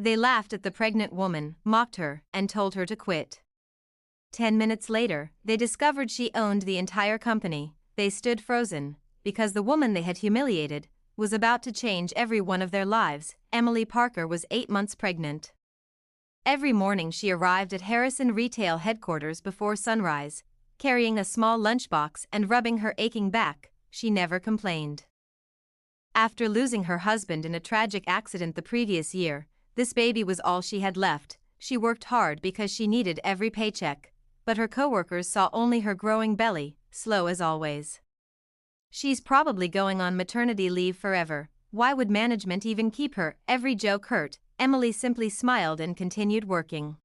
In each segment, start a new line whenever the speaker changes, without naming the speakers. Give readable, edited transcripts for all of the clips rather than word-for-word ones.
They laughed at the pregnant woman, mocked her, and told her to quit. 10 minutes later, they discovered she owned the entire company. They stood frozen, because the woman they had humiliated was about to change every one of their lives. Emily Parker was 8 months pregnant. Every morning she arrived at Harrison Retail headquarters before sunrise, carrying a small lunchbox and rubbing her aching back. She never complained. After losing her husband in a tragic accident the previous year, this baby was all she had left. She worked hard because she needed every paycheck, but her coworkers saw only her growing belly, slow as always. She's probably going on maternity leave forever. Why would management even keep her? Every joke hurt. Emily simply smiled and continued working.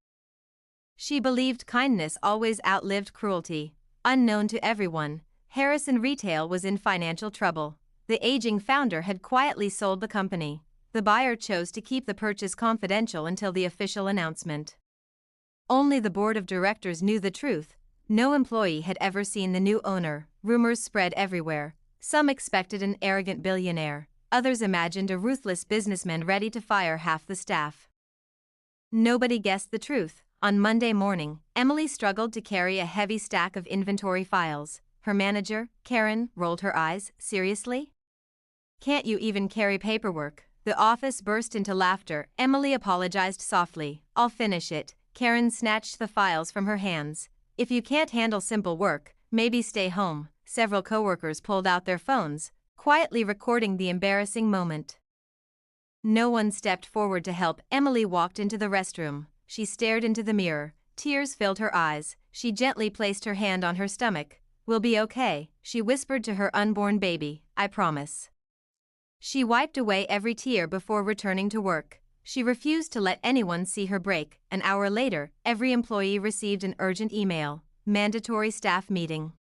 She believed kindness always outlived cruelty. Unknown to everyone, Harrison Retail was in financial trouble. The aging founder had quietly sold the company. The buyer chose to keep the purchase confidential until the official announcement. Only the board of directors knew the truth. No employee had ever seen the new owner. Rumors spread everywhere. Some expected an arrogant billionaire. Others imagined a ruthless businessman ready to fire half the staff. Nobody guessed the truth. On Monday morning, Emily struggled to carry a heavy stack of inventory files. Her manager, Karen, rolled her eyes. Seriously? Can't you even carry paperwork? The office burst into laughter. Emily apologized softly. I'll finish it. Karen snatched the files from her hands. If you can't handle simple work, maybe stay home. Several coworkers pulled out their phones, quietly recording the embarrassing moment. No one stepped forward to help. Emily walked into the restroom. She stared into the mirror. Tears filled her eyes. She gently placed her hand on her stomach. We'll be okay, she whispered to her unborn baby. I promise. She wiped away every tear before returning to work. She refused to let anyone see her break. An hour later, every employee received an urgent email. Mandatory staff meeting.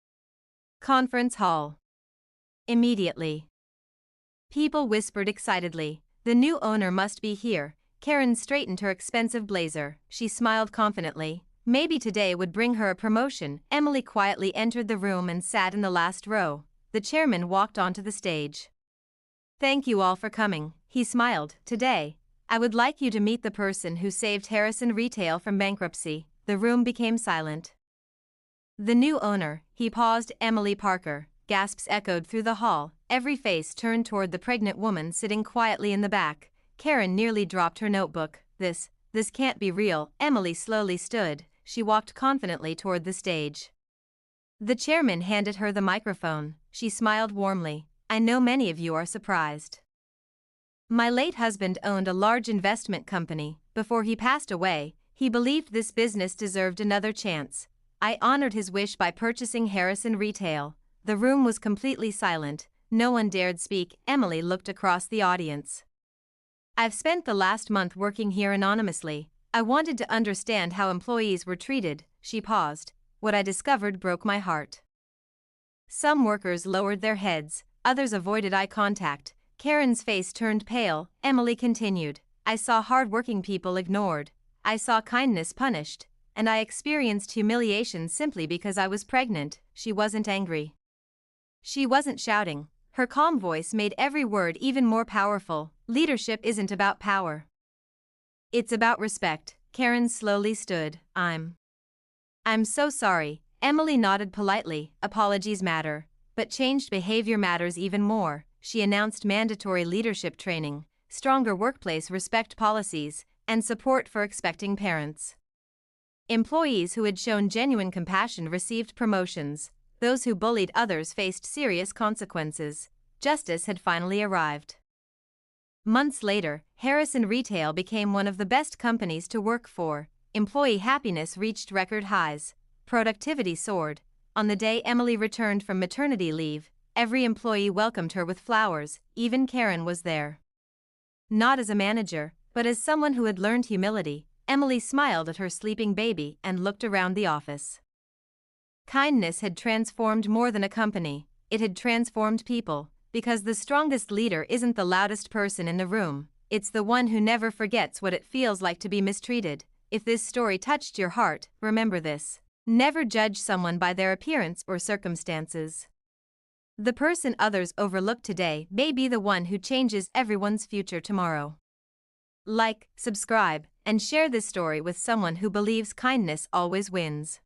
Conference hall. Immediately. People whispered excitedly. The new owner must be here. Karen straightened her expensive blazer. She smiled confidently. Maybe today would bring her a promotion. Emily quietly entered the room and sat in the last row. The chairman walked onto the stage. Thank you all for coming, he smiled. Today, I would like you to meet the person who saved Harrison Retail from bankruptcy. The room became silent. The new owner, he paused. Emily Parker. Gasps echoed through the hall. Every face turned toward the pregnant woman sitting quietly in the back. Karen nearly dropped her notebook. This can't be real. Emily slowly stood. She walked confidently toward the stage. The chairman handed her the microphone. She smiled warmly. I know many of you are surprised. My late husband owned a large investment company. Before he passed away, he believed this business deserved another chance. I honored his wish by purchasing Harrison Retail. The room was completely silent. No one dared speak. Emily looked across the audience. I've spent the last month working here anonymously. I wanted to understand how employees were treated. She paused. What I discovered broke my heart. Some workers lowered their heads, others avoided eye contact. Karen's face turned pale. Emily continued. I saw hard-working people ignored. I saw kindness punished. And I experienced humiliation simply because I was pregnant. She wasn't angry. She wasn't shouting. Her calm voice made every word even more powerful. Leadership isn't about power. It's about respect. Karen slowly stood. I'm so sorry. Emily nodded politely. Apologies matter. But changed behavior matters even more. She announced mandatory leadership training, stronger workplace respect policies, and support for expecting parents. Employees who had shown genuine compassion received promotions. Those who bullied others faced serious consequences. Justice had finally arrived. Months later, Harrison Retail became one of the best companies to work for. Employee happiness reached record highs. Productivity soared. On the day Emily returned from maternity leave, every employee welcomed her with flowers. Even Karen was there. Not as a manager, but as someone who had learned humility, Emily smiled at her sleeping baby and looked around the office. Kindness had transformed more than a company. It had transformed people, because the strongest leader isn't the loudest person in the room. It's the one who never forgets what it feels like to be mistreated. If this story touched your heart, remember this. Never judge someone by their appearance or circumstances. The person others overlook today may be the one who changes everyone's future tomorrow. Like, subscribe, and share this story with someone who believes kindness always wins.